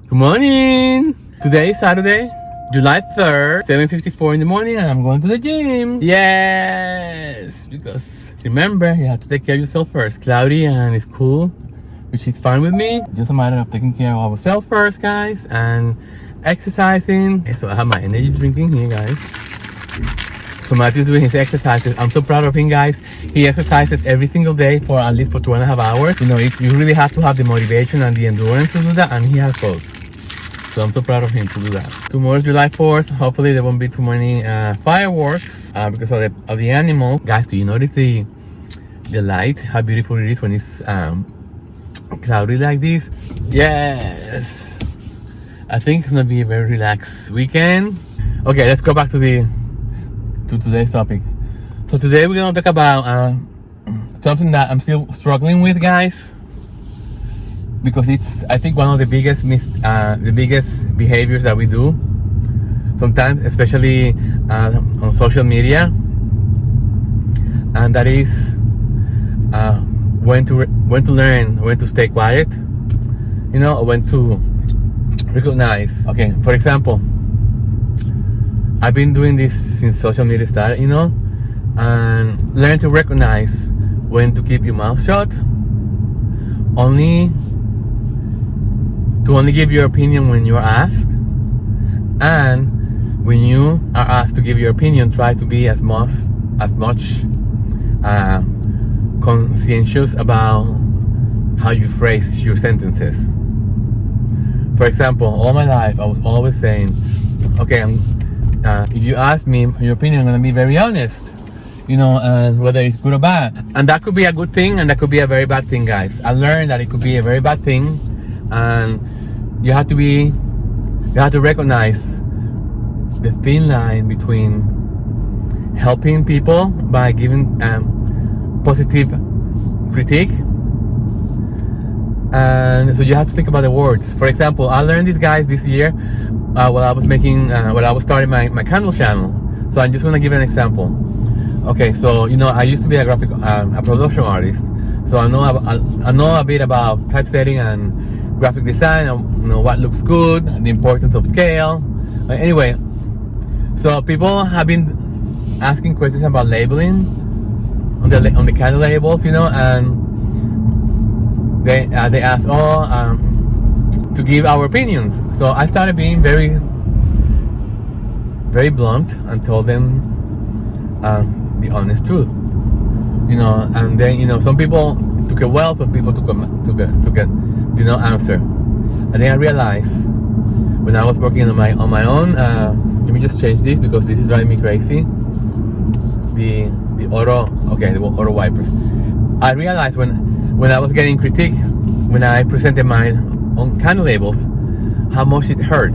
Good morning! Today is Saturday, July 3rd, 7:54 in the morning, and I'm going to the gym. Yes! Because remember, you have to take care of yourself first. Cloudy and it's cool, which is fine with me. Just a matter of taking care of ourselves first, guys, and exercising. Okay, so I have my energy drinking here, guys. So Matthew's doing his exercises. I'm so proud of him, guys. He exercises every single day for at least 2.5 hours. You know, you really have to have the motivation and the endurance to do that, and he has both. So I'm so proud of him to do that. Tomorrow is July 4th. Hopefully there won't be too many fireworks because of the animal. Guys, do you notice the light? How beautiful it is when it's cloudy like this? Yes. I think it's gonna be a very relaxed weekend. Okay, let's go back to today's topic. So today we're gonna talk about something that I'm still struggling with, guys, because it's, I think, one of the biggest behaviors that we do sometimes, especially on social media, and that is when to learn when to stay quiet, you know, or when to recognize. Okay, for example, I've been doing this since social media started, you know, and learn to recognize when to keep your mouth shut, only give your opinion when you're asked, and when you are asked to give your opinion, try to be as much conscientious about how you phrase your sentences. For example, all my life I was always saying, okay, if you ask me your opinion, I'm gonna be very honest, you know, whether it's good or bad. And that could be a good thing, and that could be a very bad thing, guys. I learned that it could be a very bad thing, and you have to recognize the thin line between helping people by giving positive critique, and so you have to think about the words. For example, I learned this, guys, this year while I was starting my candle channel. So I'm just gonna give an example. Okay, so you know, I used to be a production artist, so I know a bit about typesetting and graphic design, and you know what looks good, the importance of scale. Anyway, so people have been asking questions about labeling on the candle labels, you know, and they asked to give our opinions. So I started being very, very blunt and told them the honest truth, you know. And then, you know, some people took it well, some people took it did not answer. And then I realized when I was working on my own, let me just change this because this is driving me crazy. The auto wipers. I realized when I was getting critique, when I presented my own candle labels, how much it hurt.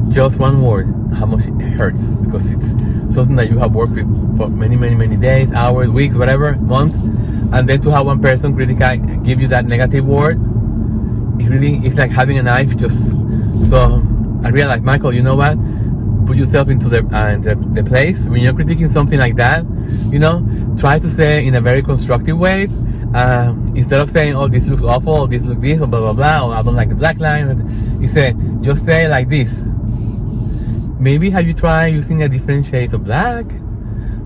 Just one word, how much it hurts, because it's something that you have worked with for many days, hours, weeks, whatever, months, and then to have one person give you that negative word, it's like having a knife. So I realized, Michael, you know what? Put yourself into the place when you're critiquing something like that. You know, try to say in a very constructive way. Instead of saying, oh, this looks awful, or this looks this, or blah blah blah, or I don't like the black line, you say, just say it like this. Maybe have you tried using a different shades of black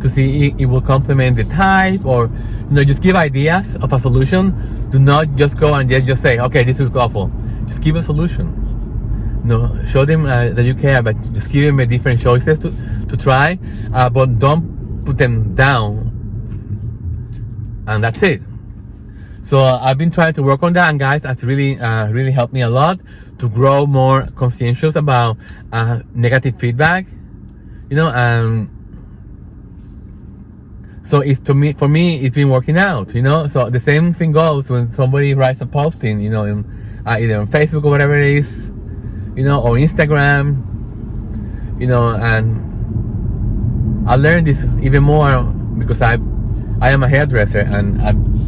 to see it will complement the type, or you know, just give ideas of a solution. Do not just go and just say, okay, this looks awful. Just give a solution. You know, show them that you care, but just give them a different choices to try, but don't put them down. And that's it. So I've been trying to work on that, and guys, that's really helped me a lot to grow more conscientious about negative feedback, you know. And so for me, it's been working out, you know. So the same thing goes when somebody writes a posting, you know, either on Facebook or whatever it is, you know, or Instagram, you know. And I learned this even more because I am a hairdresser, and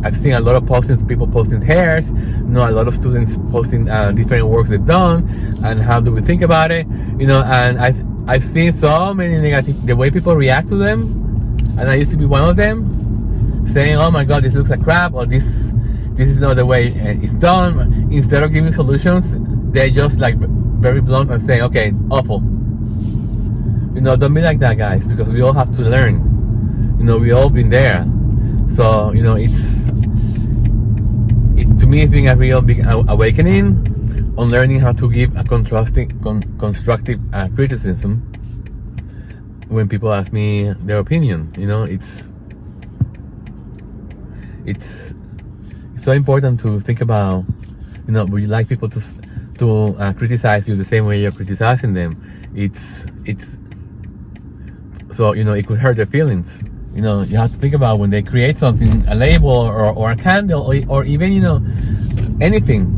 I've seen a lot of postings, people posting hairs, you know, a lot of students posting different works they've done, and how do we think about it, you know. And I've seen so many negative, the way people react to them, and I used to be one of them, saying, oh my god, this looks like crap, or this is not the way it's done. Instead of giving solutions, they just like very blunt and say, okay, awful. You know, don't be like that, guys, because we all have to learn. You know, we all been there. So, you know, it's to me, it's been a real big awakening on learning how to give a constructive criticism when people ask me their opinion. You know, it's so important to think about, you know, would you like people to criticize you the same way you're criticizing them? It's so, you know, it could hurt their feelings. You know, you have to think about when they create something, a label or a candle, or even, you know, anything.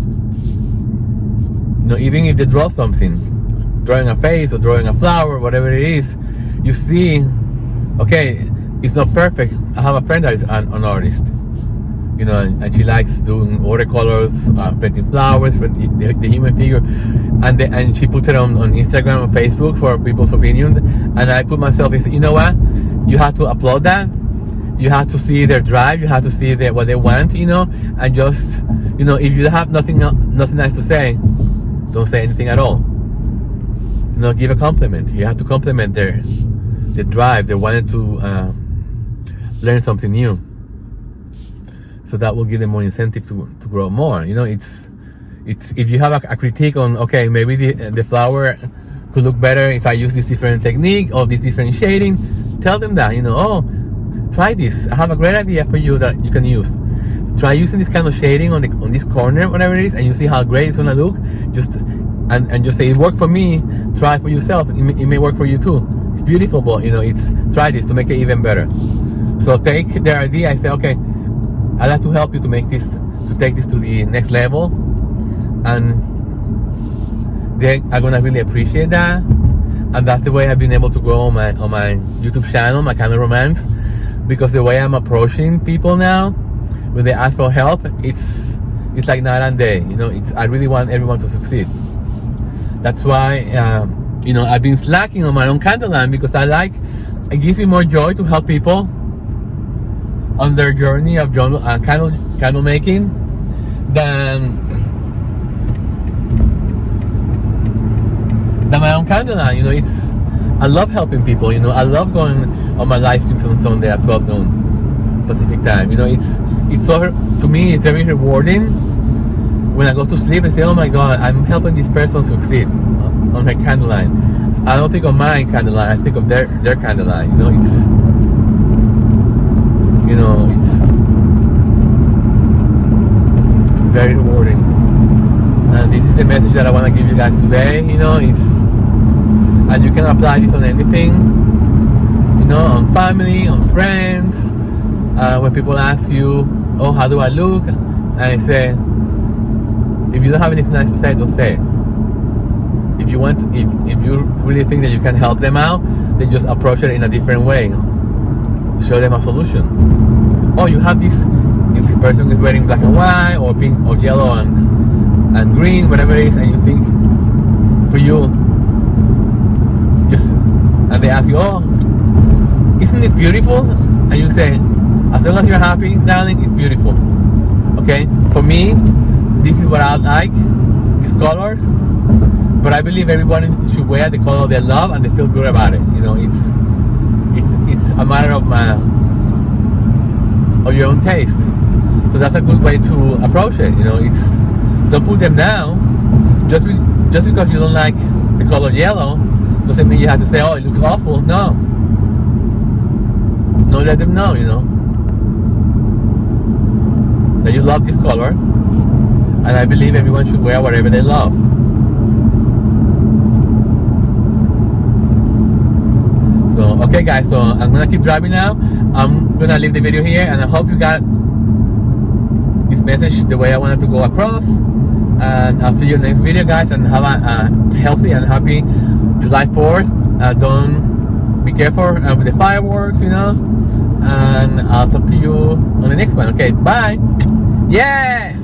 You know, even if they draw something, drawing a face or drawing a flower, whatever it is, you see, okay, it's not perfect. I have a friend that is an artist, you know, and she likes doing watercolors, painting flowers, the human figure, and she puts it on Instagram and Facebook for people's opinions. And I put myself and say, you know what? You have to applaud that. You have to see their drive. You have to see what they want, you know, and just, you know, if you have nothing nice to say, don't say anything at all. You know, give a compliment. You have to compliment their drive. They wanted to learn something new. So that will give them more incentive to grow more. You know, it's if you have a critique on, okay, maybe the flower could look better if I use this different technique or this different shading, tell them that, you know, oh, try this. I have a great idea for you that you can use. Try using this kind of shading on this corner, whatever it is, and you see how great it's gonna look. Just say it worked for me. Try it for yourself. It may work for you too. It's beautiful, but you know, try this to make it even better. So take their idea and say, okay, I'd like to help you to take this to the next level, and they are gonna really appreciate that. And that's the way I've been able to grow on my YouTube channel, my Candle Romance, because the way I'm approaching people now, when they ask for help, it's like night and day. You know, I really want everyone to succeed. That's why you know, I've been slacking on my own candle line, because it gives me more joy to help people on their journey of candle making than my own candle line. You know, I love helping people. You know, I love going on my live streams on Sunday at 12 noon Pacific time. You know, it's so, to me, it's very rewarding when I go to sleep and say, oh my God, I'm helping this person succeed on her candle line. So I don't think of my candle line, I think of their candle line. You know, it's very rewarding. And this is the message that I want to give you guys today. You know, and you can apply this on anything, you know, on family, on friends. When people ask you, oh, how do I look? And I say, if you don't have anything nice to say, don't say it. If you really think that you can help them out, then just approach it in a different way. Show them a solution. Oh, you have this, if the person is wearing black and white, or pink, or yellow and green, whatever it is, and you think for you, and they ask you, oh, isn't it beautiful? And you say, as long as you're happy, darling, it's beautiful. Okay? For me, this is what I like, these colors, but I believe everyone should wear the color they love and they feel good about it. You know, it's a matter of your own taste. So that's a good way to approach it. You know, don't put them down. Just because you don't like the color yellow doesn't mean you have to say, oh, it looks awful. No, let them know, you know, that you love this color, and I believe everyone should wear whatever they love. So, okay guys, so I'm gonna keep driving now. I'm gonna leave the video here, and I hope you got this message the way I wanted to go across. And I'll see you in the next video, guys, and have a healthy and happy July 4th. Be careful with the fireworks, you know, and I'll talk to you on the next one. Okay, bye. Yes.